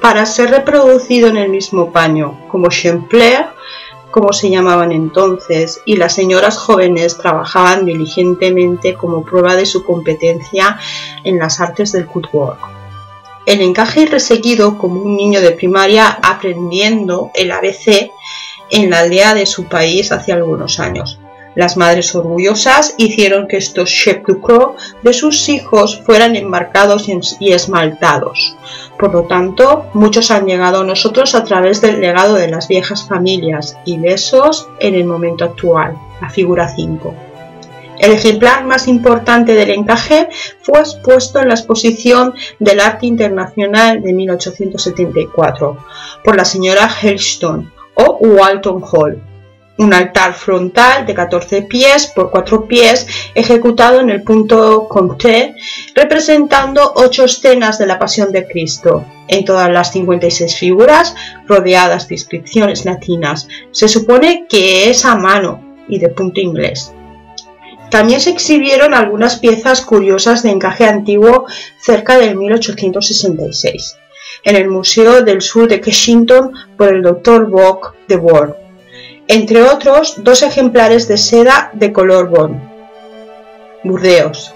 para ser reproducido en el mismo paño, como exemplaire, como se llamaban entonces, y las señoras jóvenes trabajaban diligentemente como prueba de su competencia en las artes del cutwork. El encaje reseguido como un niño de primaria aprendiendo el ABC en la aldea de su país hace algunos años. Las madres orgullosas hicieron que estos chapeaux de sus hijos fueran embarcados y esmaltados. Por lo tanto, muchos han llegado a nosotros a través del legado de las viejas familias, ilesos en el momento actual, la figura 5. El ejemplar más importante del encaje fue expuesto en la Exposición del Arte Internacional de 1874 por la señora Helston o Walton Hall. Un altar frontal de 14 pies por 4 pies ejecutado en el punto Comté, representando 8 escenas de la Pasión de Cristo, en todas las 56 figuras rodeadas de inscripciones latinas. Se supone que es a mano y de punto inglés. También se exhibieron algunas piezas curiosas de encaje antiguo cerca del 1866, en el Museo del Sur de Kensington por el Dr. Bock de Ward. Entre otros, 2 ejemplares de seda de color bond, Burdeos.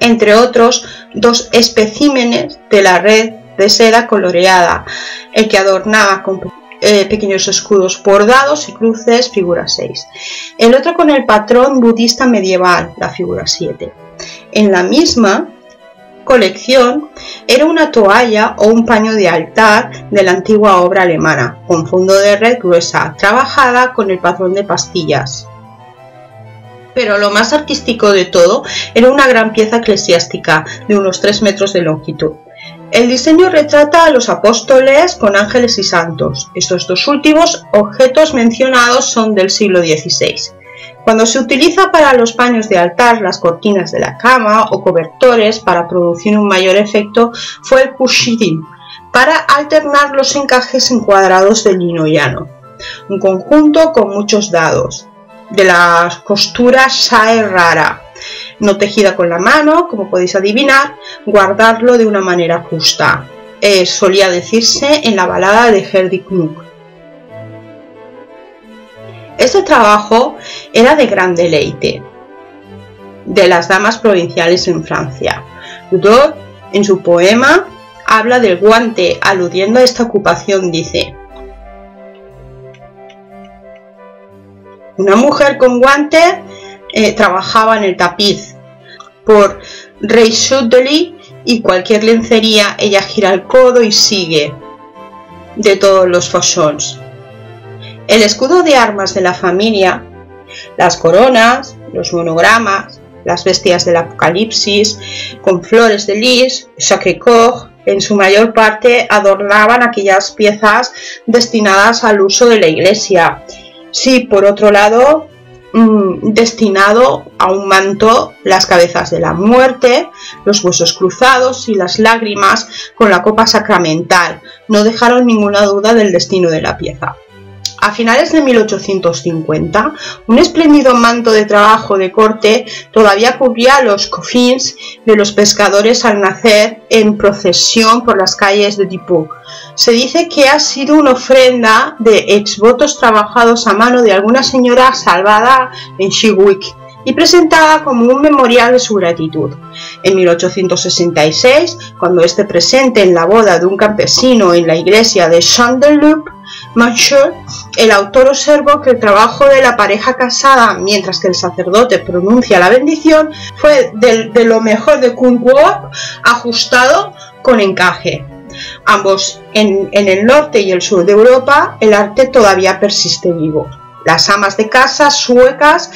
Entre otros, 2 especímenes de la red de seda coloreada, el que adornaba con pequeños escudos bordados y cruces, figura 6. El otro con el patrón budista medieval, la figura 7. En la misma colección era una toalla o un paño de altar de la antigua obra alemana, con fondo de red gruesa, trabajada con el patrón de pastillas. Pero lo más artístico de todo era una gran pieza eclesiástica de unos 3 metros de longitud. El diseño retrata a los apóstoles con ángeles y santos. Estos 2 últimos objetos mencionados son del siglo XVI. Cuando se utiliza para los paños de altar, las cortinas de la cama o cobertores para producir un mayor efecto fue el pushidin, para alternar los encajes encuadrados de lino llano. Un conjunto con muchos dados, de la costura Shae rara, no tejida con la mano, como podéis adivinar, guardarlo de una manera justa. Solía decirse en la balada de Herdy Knut. Este trabajo era de gran deleite de las damas provinciales en Francia. Dodot, en su poema, habla del guante, aludiendo a esta ocupación, dice: una mujer con guante trabajaba en el tapiz. Por Reissudely y cualquier lencería, ella gira el codo y sigue, de todos los fashions. El escudo de armas de la familia, las coronas, los monogramas, las bestias del Apocalipsis, con flores de lis, Sacré-Cœur, en su mayor parte adornaban aquellas piezas destinadas al uso de la iglesia. Sí, por otro lado, destinado a un manto, las cabezas de la muerte, los huesos cruzados y las lágrimas con la copa sacramental no dejaron ninguna duda del destino de la pieza. A finales de 1850, un espléndido manto de trabajo de corte todavía cubría los coffins de los pescadores al nacer en procesión por las calles de Dieppe. Se dice que ha sido una ofrenda de exvotos trabajados a mano de alguna señora salvada en Chiswick y presentada como un memorial de su gratitud. En 1866, cuando esté presente en la boda de un campesino en la iglesia de Chanteloup, Manchot, el autor observó que el trabajo de la pareja casada, mientras que el sacerdote pronuncia la bendición, fue de lo mejor de cutwork, ajustado con encaje. Ambos en el norte y el sur de Europa, el arte todavía persiste vivo. Las amas de casa suecas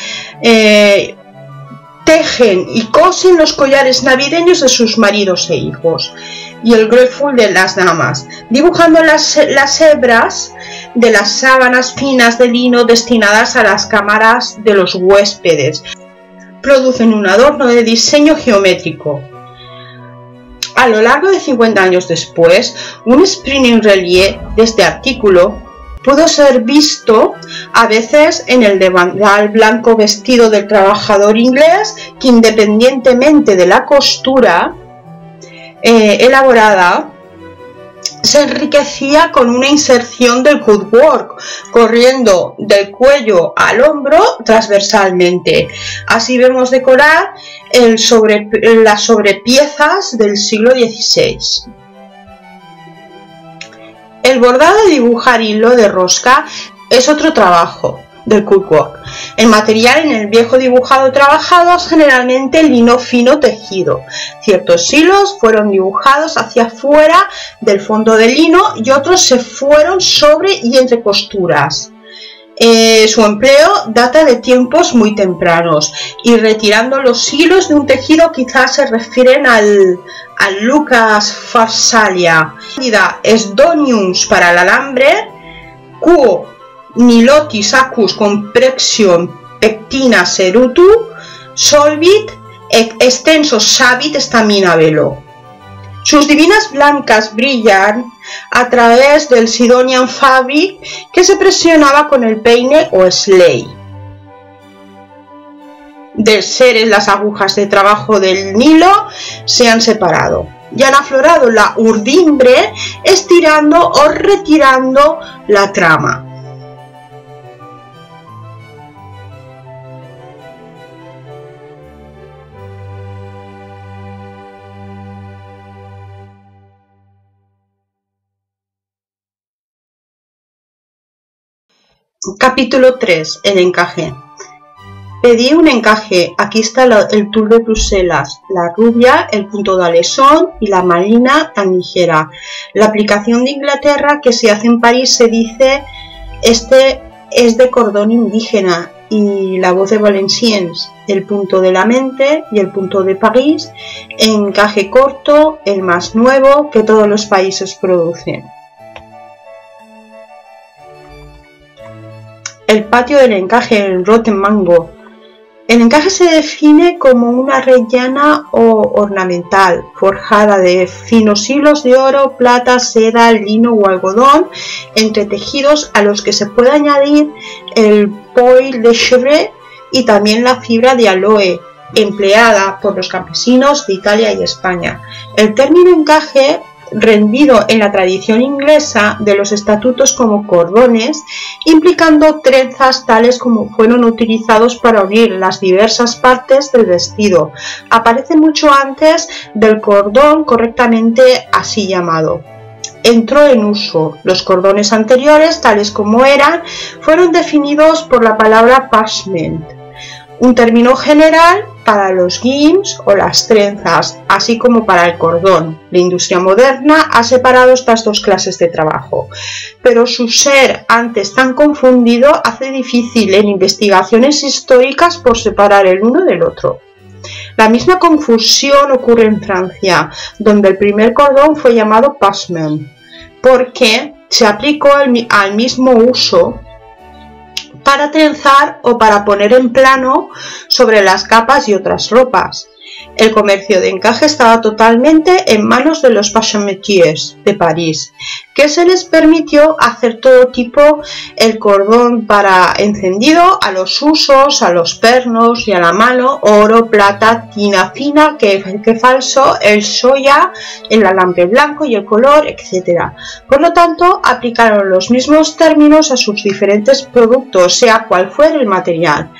tejen y cosen los collares navideños de sus maridos e hijos, y el grefful de las damas, dibujando las hebras de las sábanas finas de lino destinadas a las cámaras de los huéspedes. Producen un adorno de diseño geométrico. A lo largo de 50 años después, un sprint en relieve de este artículo pudo ser visto a veces en el delantal blanco vestido del trabajador inglés, que independientemente de la costura elaborada, se enriquecía con una inserción del cutwork, corriendo del cuello al hombro transversalmente. Así vemos decorar las sobrepiezas del siglo XVI. El bordado de dibujar hilo de rosca es otro trabajo del cutwork. El material en el viejo dibujado trabajado es generalmente lino fino tejido. Ciertos hilos fueron dibujados hacia afuera del fondo del lino y otros se fueron sobre y entre costuras. Su empleo data de tiempos muy tempranos, y retirando los hilos de un tejido quizás se refieren al Lucas Pharsalia. Esdonius para el alambre, Quo Nilotis acus comprexion pectina serutu, solvit extensos sabit stamina velo. Sus divinas blancas brillan a través del Sidonian fabric que se presionaba con el peine o sley. De seres las agujas de trabajo del Nilo se han separado y han aflorado la urdimbre estirando o retirando la trama. Capítulo 3. El encaje. Pedí un encaje. Aquí está el tul de Bruselas, la rubia, el punto de alesón y la marina tan ligera. La aplicación de Inglaterra que se hace en París se dice este es de cordón indígena, y la voz de Valenciennes, el punto de la mente y el punto de París, encaje corto, el más nuevo que todos los países producen. El patio del encaje en Rottenmango. El encaje se define como una red llana o ornamental, forjada de finos hilos de oro, plata, seda, lino o algodón, entretejidos a los que se puede añadir el poil de chèvre y también la fibra de aloe, empleada por los campesinos de Italia y España. El término encaje, rendido en la tradición inglesa de los estatutos como cordones, implicando trenzas tales como fueron utilizados para unir las diversas partes del vestido, aparece mucho antes del cordón correctamente así llamado. Entró en uso. Los cordones anteriores, tales como eran, fueron definidos por la palabra parchment, un término general para los guims o las trenzas, así como para el cordón. La industria moderna ha separado estas dos clases de trabajo, pero su ser antes tan confundido hace difícil en investigaciones históricas por separar el uno del otro. La misma confusión ocurre en Francia, donde el primer cordón fue llamado parchment, porque se aplicó al mismo uso para trenzar o para poner en plano sobre las capas y otras ropas. El comercio de encaje estaba totalmente en manos de los passemetiers de París, que se les permitió hacer todo tipo, el cordón para encendido, a los usos, a los pernos y a la mano, oro, plata, tina fina, que falso, el soya, el alambre blanco y el color, etc. Por lo tanto, aplicaron los mismos términos a sus diferentes productos, sea cual fuera el material.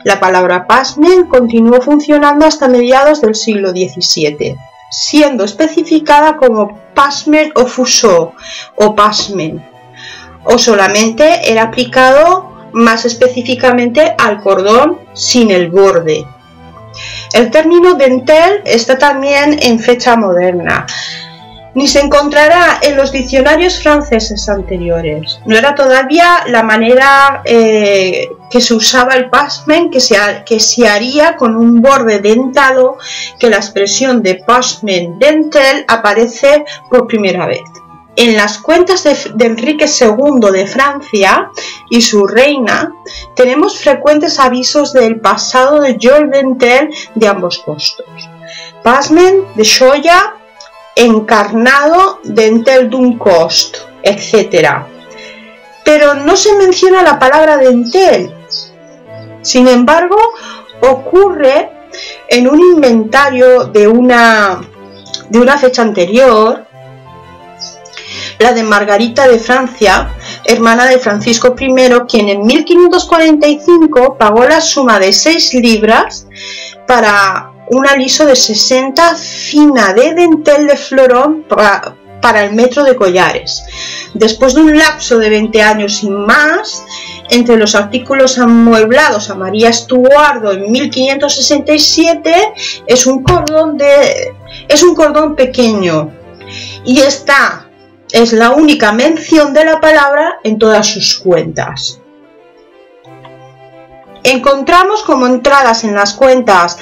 La palabra parchment continuó funcionando hasta mediados del siglo XVII, siendo especificada como parchment o fuseau o parchment, o solamente era aplicado más específicamente al cordón sin el borde. El término dentelle está también en fecha moderna. Ni se encontrará en los diccionarios franceses anteriores. No era todavía la manera que se usaba el parchment, que se haría con un borde dentado, que la expresión de parchment dentelle aparece por primera vez. En las cuentas de Enrique II de Francia y su reina tenemos frecuentes avisos del pasado de Georges Dentelle de ambos costos. Parchment de Soya, encarnado dentelle d'un cost, etc. Pero no se menciona la palabra dentelle. Sin embargo, ocurre en un inventario de una fecha anterior, la de Margarita de Francia, hermana de Francisco I, quien en 1545 pagó la suma de 6 libras para un aliso de 60 fina de dentel de florón para el metro de collares. Después de un lapso de 20 años y más, entre los artículos amueblados a María Estuardo en 1567 es un cordón pequeño, y esta es la única mención de la palabra en todas sus cuentas. Encontramos como entradas en las cuentas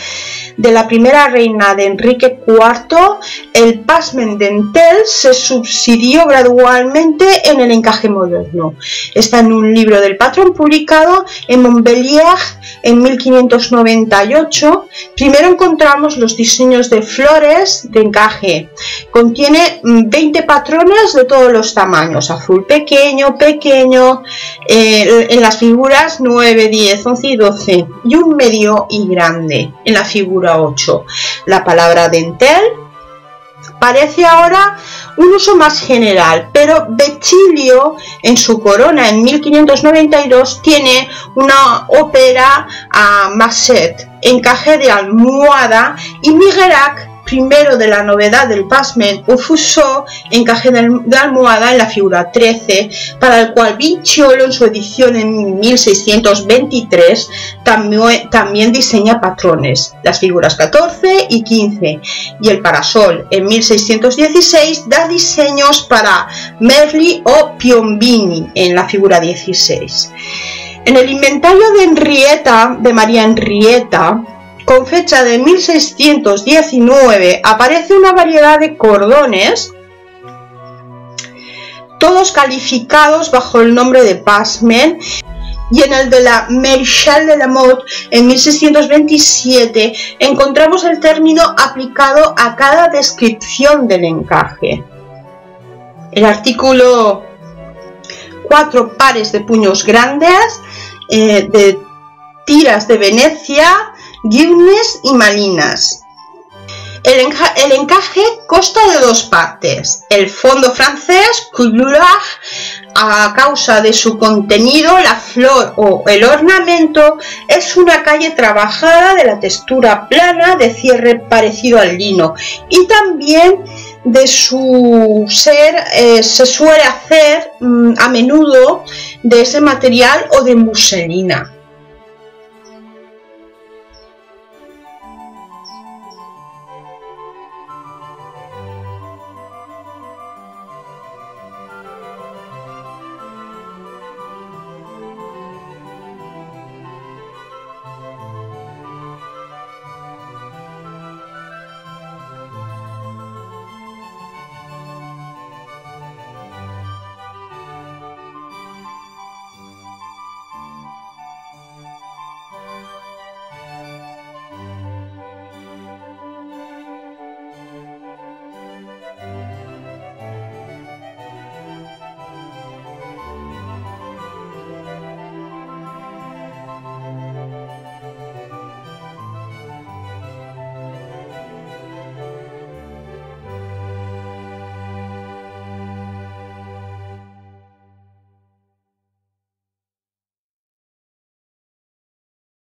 de la primera reina de Enrique IV, el pasment dentel se subsidió gradualmente en el encaje moderno. Está en un libro del patrón publicado en Montpellier en 1598. Primero encontramos los diseños de flores de encaje. Contiene 20 patrones de todos los tamaños, azul pequeño, en las figuras 9, 10, 11 y 12, y un medio y grande en la figura 8. La palabra dentel parece ahora un uso más general, pero Becilio en su corona en 1592 tiene una ópera a Masset, encaje de almohada, y Miguelac, primero de la novedad del pasment o fuso, encaje de almohada en la figura 13, para el cual Vinciolo en su edición en 1623 también diseña patrones, las figuras 14 y 15, y el parasol en 1616 da diseños para Merli o Piombini en la figura 16. En el inventario de Henrietta, de María Henrietta, con fecha de 1619, aparece una variedad de cordones, todos calificados bajo el nombre de pasment, y en el de la Maréchale de la Motte en 1627 encontramos el término aplicado a cada descripción del encaje. El artículo 4 pares de puños grandes, de tiras de Venecia, guiones y malinas. El encaje consta de 2 partes. El fondo francés, couleur, a causa de su contenido, la flor o el ornamento, es una calle trabajada de la textura plana de cierre parecido al lino, y también de su ser se suele hacer a menudo de ese material o de muselina.